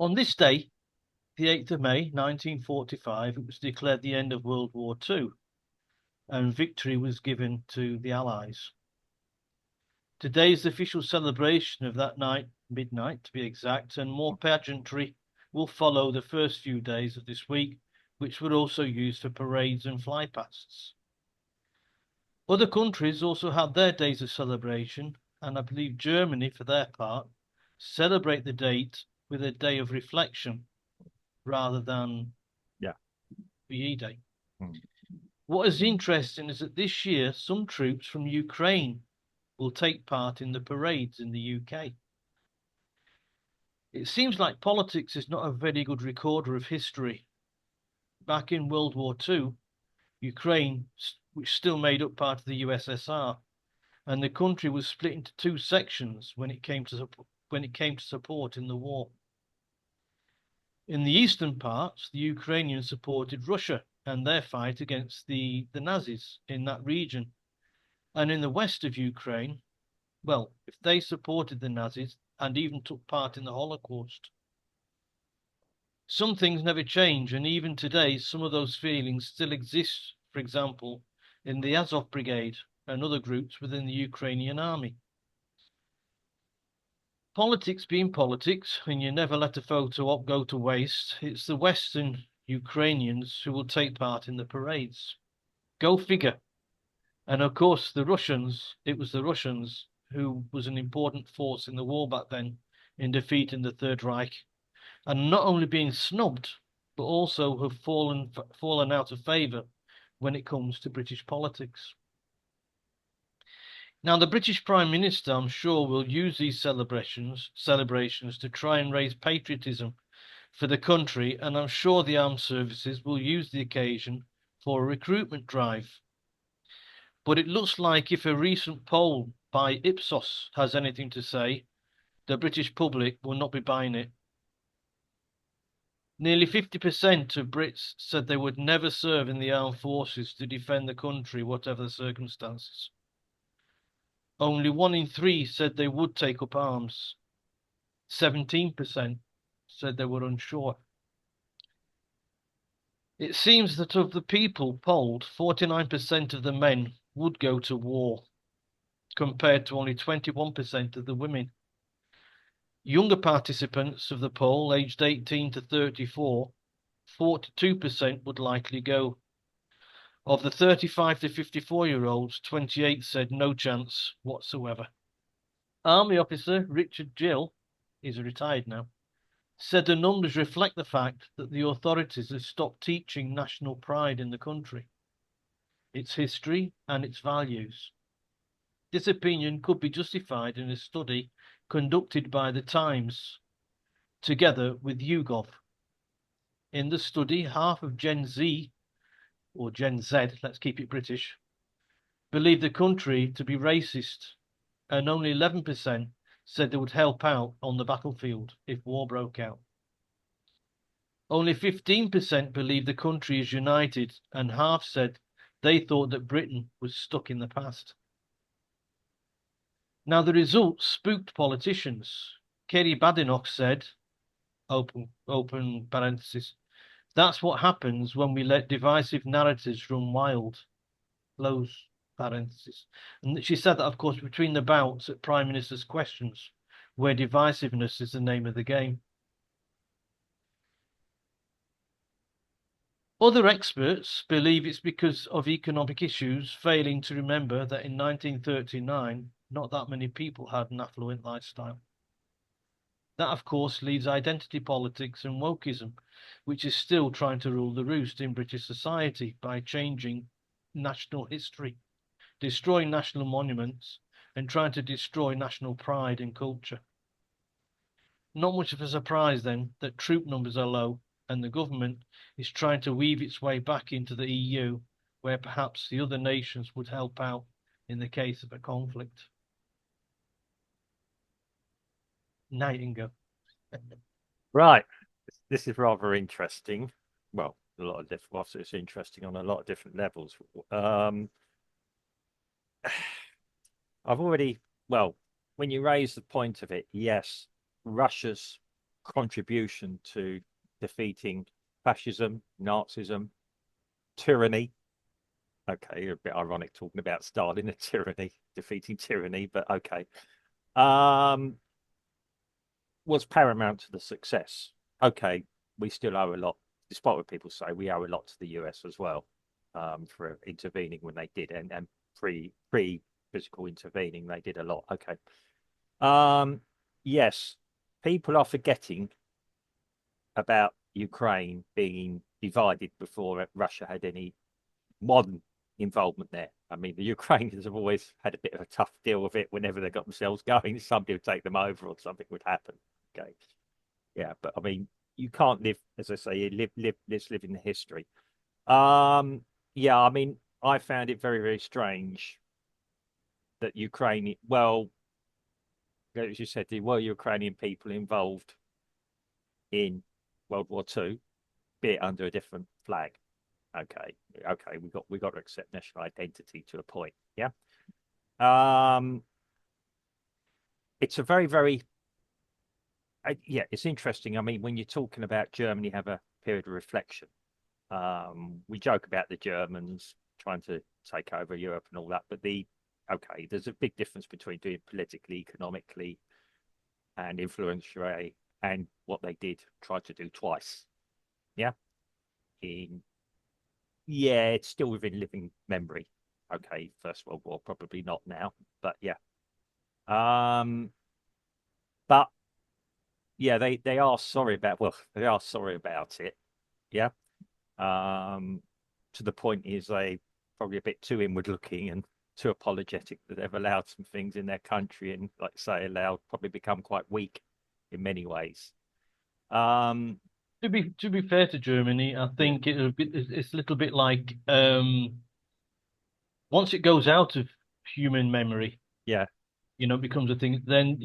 On this day, the 8th of May, 1945, it was declared the end of World War II, and victory was given to the Allies. Today's official celebration of that night, midnight to be exact, and more pageantry will follow the first few days of this week, which were also used for parades and flypasts. Other countries also had their days of celebration, and I believe Germany, for their part, celebrate the date with a day of reflection rather than Yeah. VE Day. Mm. What is interesting is that this year some troops from Ukraine will take part in the parades in the UK. It seems like politics is not a very good recorder of history. Back in World War II, Ukraine, which still made up part of the USSR, and the country was split into two sections when it came to support in the war. In the eastern parts, the Ukrainians supported Russia and their fight against the Nazis in that region. And in the west of Ukraine, well, if they supported the Nazis and even took part in the Holocaust. Some things never change, and even today, some of those feelings still exist, for example, in the Azov Brigade and other groups within the Ukrainian army. Politics being politics, and you never let a photo op go to waste, it's the Western Ukrainians who will take part in the parades. Go figure. And of course, it was the Russians who was an important force in the war back then in defeating the Third Reich, and not only being snubbed, but also have fallen out of favour when it comes to British politics. Now, the British Prime Minister, I'm sure, will use these celebrations to try and raise patriotism for the country, and I'm sure the armed services will use the occasion for a recruitment drive. But it looks like if a recent poll by Ipsos has anything to say, the British public will not be buying it. Nearly 50% of Brits said they would never serve in the armed forces to defend the country, whatever the circumstances. Only 1 in 3 said they would take up arms. 17% said they were unsure. It seems that of the people polled, 49% of the men would go to war, compared to only 21% of the women. Younger participants of the poll, aged 18 to 34, 42% would likely go. Of the 35 to 54-year-olds, 28 said no chance whatsoever. Army officer Richard Gill, he's retired now, said the numbers reflect the fact that the authorities have stopped teaching national pride in the country, its history and its values. This opinion could be justified in a study conducted by the Times together with YouGov. In the study, half of Gen Z, or Gen Z, let's keep it British, believe the country to be racist, and only 11% said they would help out on the battlefield if war broke out. Only 15% believe the country is united, and half said they thought that Britain was stuck in the past. Now, the results spooked politicians. Kerry Badenoch said, open parenthesis, that's what happens when we let divisive narratives run wild, close parenthesis. And she said that, of course, between the bouts at Prime Minister's questions, where divisiveness is the name of the game. Other experts believe it's because of economic issues, failing to remember that in 1939, not that many people had an affluent lifestyle. That, of course, leaves identity politics and wokeism, which is still trying to rule the roost in British society by changing national history, destroying national monuments, and trying to destroy national pride and culture. Not much of a surprise, then, that troop numbers are low and the government is trying to weave its way back into the EU, where perhaps the other nations would help out in the case of a conflict. Nightingale. Right. This is rather interesting. Well, a lot of different. Well, it's interesting on a lot of different levels. I've already. Well, when you raise the point of it, yes, Russia's contribution to defeating fascism, Nazism, tyranny. Okay, a bit ironic talking about Stalin and tyranny, defeating tyranny, but okay. Was paramount to the success. Okay, we still owe a lot, despite what people say, we owe a lot to the US as well, for intervening when they did, and pre physical intervening, they did a lot. Okay. Yes, people are forgetting about Ukraine being divided before Russia had any modern involvement there. I mean, the Ukrainians have always had a bit of a tough deal with it whenever they got themselves going. Somebody would take them over or something would happen. Okay. Yeah, but I mean, you can't live, as I say, let's live in the history. Yeah, I mean, I found it very, very strange that Ukraine, well, as you said, there were Ukrainian people involved in World War II, be it under a different flag. Okay, okay, we got to accept national identity to a point. Yeah. It's a very, very yeah, it's interesting. I mean, when you're talking about Germany have a period of reflection, we joke about the Germans trying to take over Europe and all that, but okay, there's a big difference between doing politically, economically, and influentially, and what they did try to do twice. Yeah. Yeah, it's still within living memory. Okay, First World War, probably not now, but yeah. But yeah, they are sorry about, well, they are sorry about it. Yeah. To the point is they probably a bit too inward looking and too apologetic that they've allowed some things in their country and, like I say, allowed probably become quite weak in many ways. To be fair to Germany, I think it's a little bit like once it goes out of human memory, Yeah, it becomes a thing. Then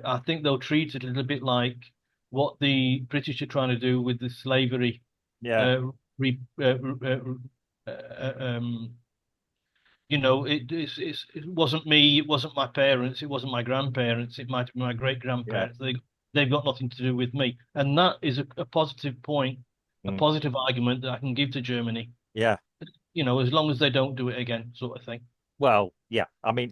I think they'll treat it a little bit like what the British are trying to do with the slavery. yeah, Uh, re, it wasn't me, it wasn't my parents, it wasn't my grandparents, it might have been my great yeah, grandparents. They've got nothing to do with me, and that is a positive point, a mm, positive argument that I can give to Germany. yeah. As long as they don't do it again, sort of thing. Well, yeah. I mean,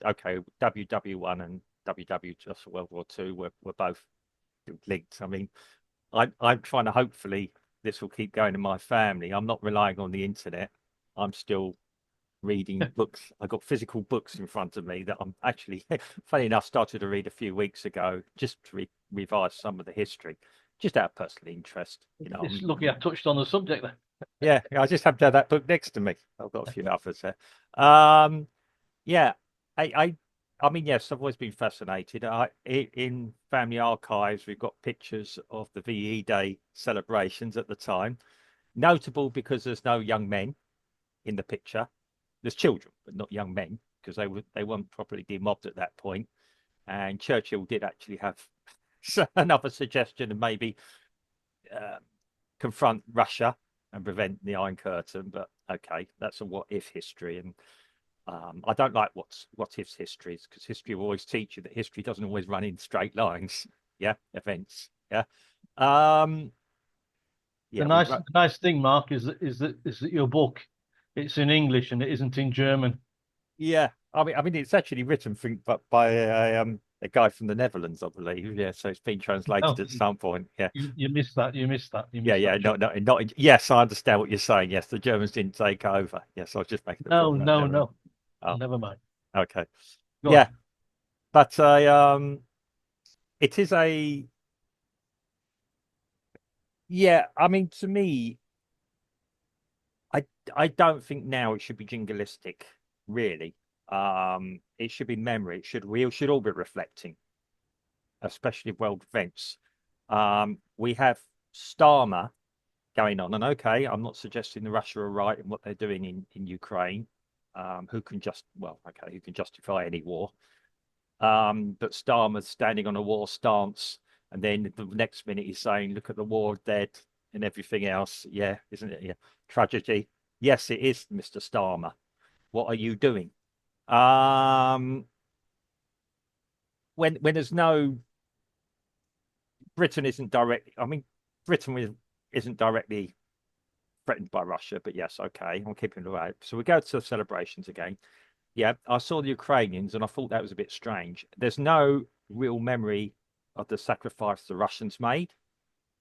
okay. WW1 and WW just World War II were both linked. I mean, I'm trying to hopefully this will keep going in my family. I'm not relying on the internet. I'm still reading books. I've got physical books in front of me that I'm actually, funny enough, started to read a few weeks ago just to revise some of the history, just out of personal interest. It's lucky I touched on the subject there. Yeah, I just have to have that book next to me. I've got a few others there. Yeah, I, I, I mean, yes, I've always been fascinated. In family archives, we've got pictures of the VE Day celebrations at the time. Notable because there's no young men in the picture. There's children, but not young men, because they weren't properly demobbed at that point. And Churchill did actually have another suggestion of maybe uh, confront Russia and prevent the Iron Curtain. But okay, that's a what if history, and I don't like what ifs histories because history will always teach you that history doesn't always run in straight lines. Yeah, events. Yeah, um, The yeah. nice thing, Mark, is that your book, it's in English and it isn't in German. Yeah. I mean, it's actually written by a guy from the Netherlands, I believe. Yeah, so it's been translated Oh, at some point. Yeah. you missed that. You missed that. You Yeah, missed yeah, that no, joke. no, not. Yes, I understand what you're saying. Yes, the Germans didn't take over. Yes, I was just making a No, point about no, Netherlands. no. Oh, Never mind. okay. Go Yeah, on. but it is a yeah. I mean, to me, I I don't think now it should be jingoistic, really. It should be memory. We should all be reflecting, especially world events. We have Starmer going on, and okay, I'm not suggesting the Russia are right in what they're doing in Ukraine. Who can justify any war? But Starmer's standing on a war stance, and then the next minute he's saying, "Look at the war dead and everything else." Yeah, isn't it? Yeah, tragedy. Yes, it is, Mr. Starmer. What are you doing? Um, when there's no Britain isn't directly. I mean, isn't directly threatened by Russia, but yes, okay, I'm keeping it away. So we go to the celebrations again. Yeah, I saw the Ukrainians and I thought that was a bit strange. There's no real memory of the sacrifice the Russians made.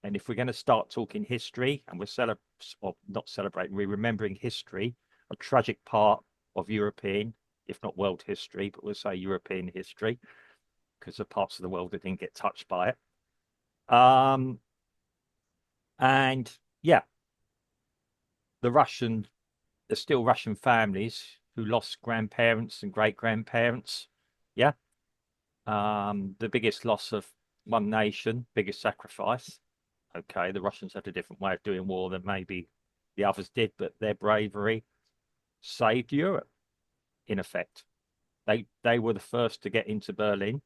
And if we're going to start talking history and or not celebrating, we're remembering history, a tragic part of European, if not world history, but we'll say European history, because the parts of the world that didn't get touched by it. And yeah, there's still Russian families who lost grandparents and great grandparents. Yeah. The biggest loss of one nation, biggest sacrifice. Okay, the Russians had a different way of doing war than maybe the others did, but their bravery saved Europe, in effect. They were the first to get into Berlin.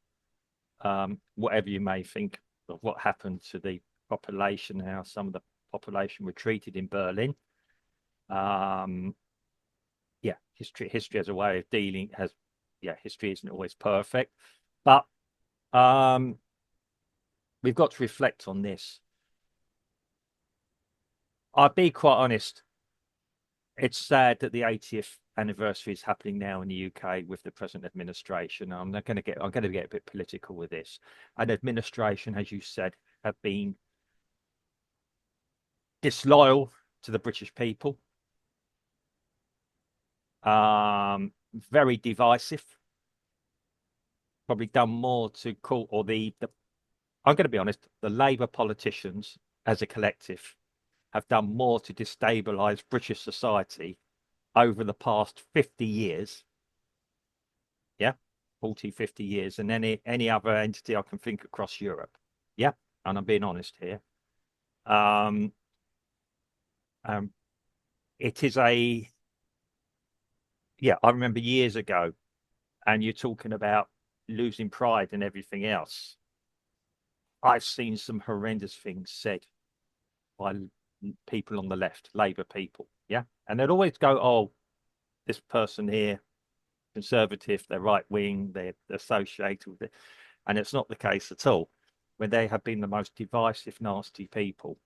Whatever you may think of what happened to the population, how some of the population were treated in Berlin. Yeah, history has a way of dealing. History isn't always perfect, but we've got to reflect on this. I'll be quite honest. It's sad that the 80th anniversary is happening now in the UK with the present administration. I'm going to get a bit political with this. An administration, as you said, have been disloyal to the British people. Very divisive. Probably done more to call, or I'm going to be honest, the Labour politicians as a collective have done more to destabilise British society over the past 50 years. Yeah, 40, 50 years, and any other entity I can think across Europe. Yeah, and I'm being honest here. It is I remember years ago, and you're talking about losing pride and everything else. I've seen some horrendous things said by people on the left, Labour people. Yeah. And they'd always go, oh, this person here, conservative, they're right wing, they're associated with it. And it's not the case at all. When they have been the most divisive, nasty people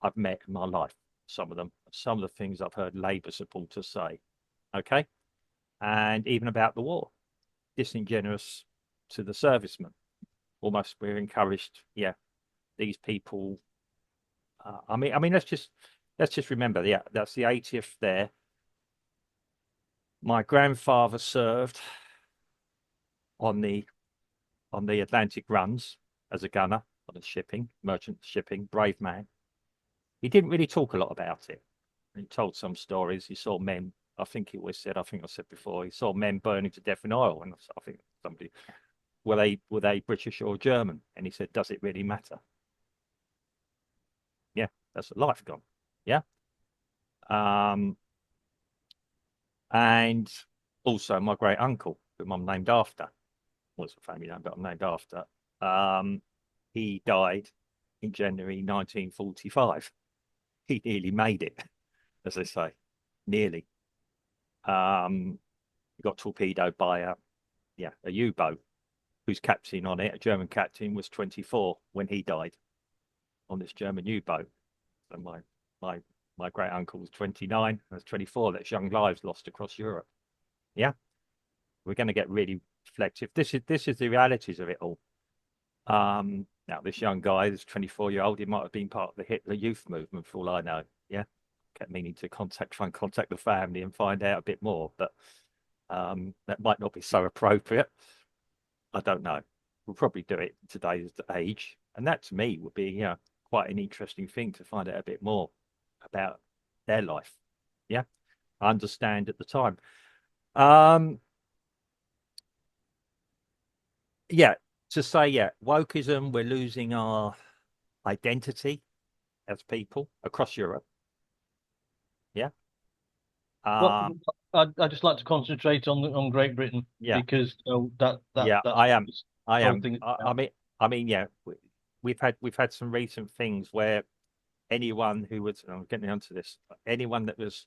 I've met in my life, some of the things I've heard Labour supporters say. Okay. And even about the war, disingenuous to the servicemen. Almost we're encouraged, these people. I mean, let's just remember, that's the 80th there. My grandfather served on the Atlantic runs as a gunner on the merchant shipping, brave man. He didn't really talk a lot about it. He told some stories. He saw men. I think I said before, he saw men burning to death in oil, and I think somebody, were they British or German? And he said, does it really matter? Yeah, that's a life gone. Yeah. And also my great uncle, whom I'm named after, was a family name, but I'm named after. He died in January 1945. He nearly made it, as they say, nearly. He got torpedoed by a U-boat, whose captain on it, a German captain, was 24 when he died on this German U-boat. So my great uncle was 29, I was 24. That's young lives lost across Europe. Yeah, we're going to get really reflective. This is the realities of it all. Now this young guy, this 24-year-old, he might have been part of the Hitler Youth movement for all I know. Yeah, kept meaning to try and contact the family and find out a bit more, but that might not be so appropriate. I don't know. We'll probably do it today's age, and that to me would be quite an interesting thing to find out a bit more about their life. Yeah, I understand at the time. To say, wokeism, we're losing our identity as people across Europe. Yeah. Well, I'd just like to concentrate on Great Britain because I am. whole thing. I mean, we've had some recent things where anyone who was, I'm getting onto this, anyone that was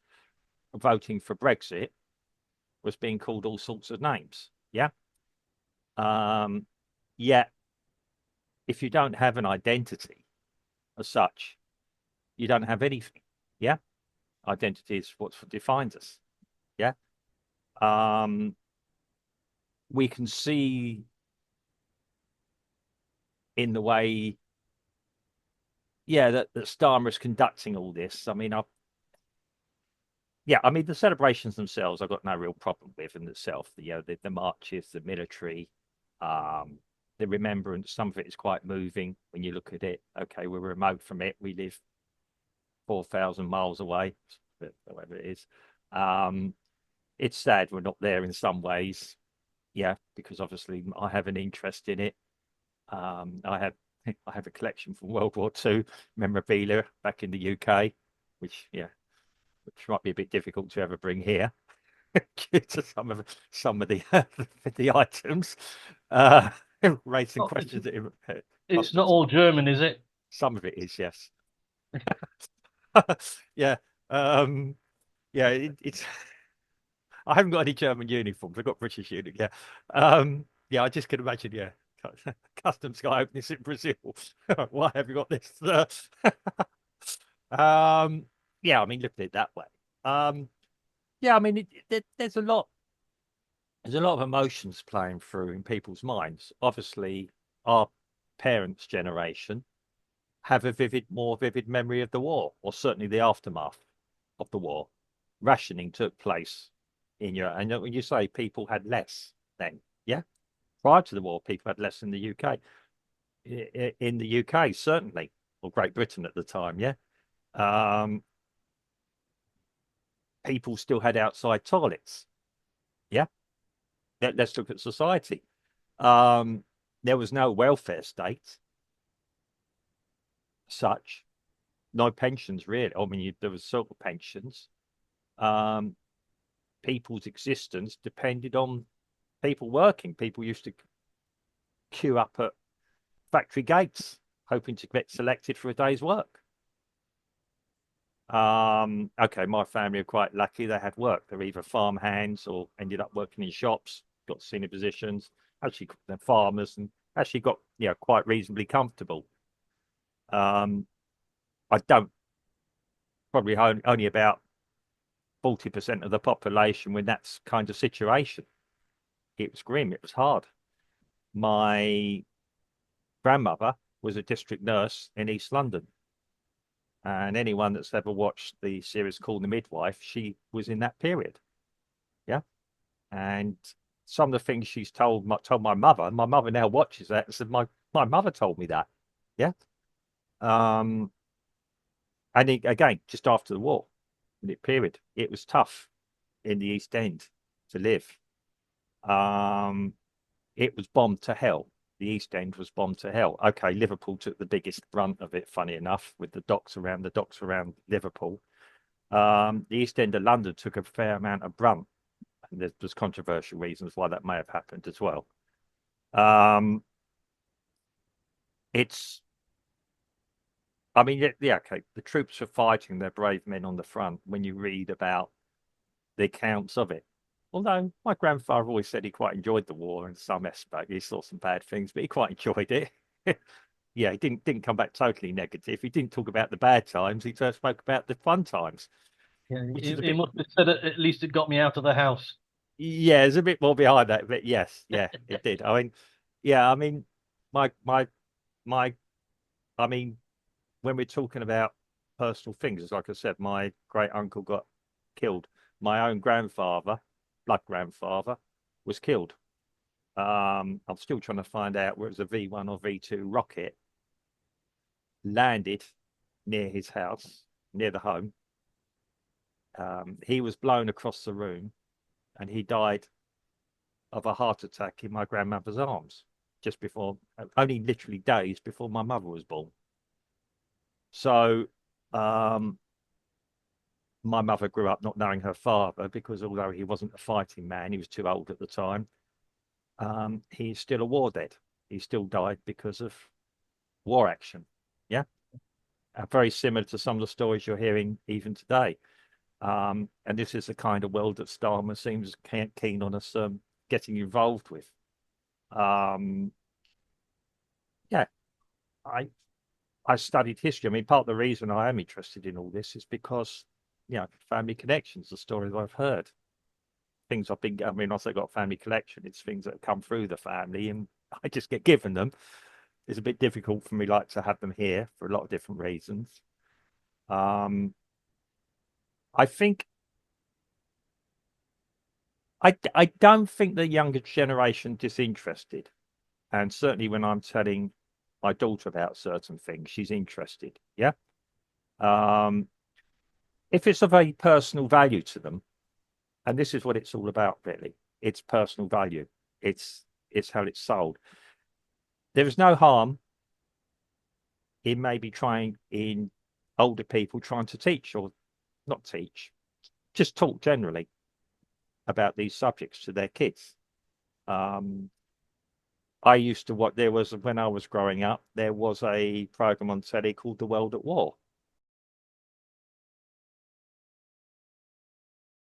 voting for Brexit was being called all sorts of names. Yeah. if you don't have an identity as such, you don't have anything. Yeah. Identity is what defines us. Yeah. Um, we can see in the way, yeah, that Starmer is conducting all this. I mean, yeah, I mean the celebrations themselves, I've got no real problem with in itself. The marches, the military, um, the remembrance. Some of it is quite moving when you look at it. Okay, we're remote from it. We live 4,000 miles away, whatever it is. Um, it's sad we're not there in some ways. Yeah, because obviously I have an interest in it. I have I have a collection from World War II memorabilia back in the UK, which which might be a bit difficult to ever bring here due to some of the the items, uh, raising Oh, questions. it's not all German, is it? Some of it is, yes. Yeah, um, yeah. It's I haven't got any German uniforms. I've got British uniforms. Yeah, yeah. I just can imagine. Yeah, customs guy opening this in Brazil. Why have you got this? Um, yeah. I mean, look at it that way. Yeah. I mean, there's a lot. There's a lot of emotions playing through in people's minds. Obviously, our parents' generation have a more vivid memory of the war, or certainly the aftermath of the war. Rationing took place in Europe, and when you say people had less then, yeah, prior to the war, people had less in the UK. In the UK, certainly, or Great Britain at the time, yeah, um, people still had outside toilets. Yeah, let's look at society. Um, there was no welfare state, such, no pensions really. I mean, there was sort of pensions. Um, people's existence depended on people working. People used to queue up at factory gates, hoping to get selected for a day's work. Okay, my family are quite lucky. They had work. They're either farm hands or ended up working in shops, got senior positions, actually they're farmers and actually got, quite reasonably comfortable. Um, I don't, probably only about 40% of the population when that's kind of situation. It was grim. It was hard. My grandmother was a district nurse in East London. And anyone that's ever watched the series called The Midwife, she was in that period. Yeah. And some of the things she's told my mother now watches that and said, my mother told me that. Yeah. Um, and again, just after the war, in the period, it was tough in the East End to live. Um, it was bombed to hell. The East End was bombed to hell. Okay, Liverpool took the biggest brunt of it, funny enough, with the docks around Liverpool. The East End of London took a fair amount of brunt. And there's controversial reasons why that may have happened as well. It's, I mean, yeah, okay, the troops were fighting, they're brave men on the front when you read about the accounts of it. Although my grandfather always said he quite enjoyed the war in some aspect. He saw some bad things, but he quite enjoyed it. Yeah, he didn't come back totally negative. He didn't talk about the bad times. He just spoke about the fun times, Yeah, which is a he bit, must have said at least it got me out of the house. yeah, there's a bit more behind that. But yes, yeah, it did. I mean, yeah, I mean, my my my, I mean, when we're talking about personal things, like I said, my great uncle got killed. My own grandfather, blood grandfather, was killed. I'm still trying to find out whether it was a V1 or V2 rocket landed near his house, near the home. He was blown across the room and he died of a heart attack in my grandmother's arms just before, only literally days before my mother was born. So, um, my mother grew up not knowing her father because although he wasn't a fighting man, he was too old at the time. He's still a war dead. He still died because of war action. Yeah. Very similar to some of the stories you're hearing even today. And this is the kind of world that Starmer seems keen on us getting involved with. Um, yeah. I I studied history. I mean, part of the reason I am interested in all this is because, family connections, the stories I've heard, things I've been. I mean, also got a family collection. It's things that have come through the family, and I just get given them. It's a bit difficult for me, like, to have them here for a lot of different reasons. Um, I think I don't think the younger generation disinterested, and certainly when I'm telling my daughter about certain things, she's interested. Yeah. Um, if it's of a personal value to them, and this is what it's all about, really, it's personal value. It's how it's sold. There is no harm in maybe trying in older people trying to teach or not teach, just talk generally about these subjects to their kids. Um, I used to watch, there was, when I was growing up, there was a program on telly called The World at War.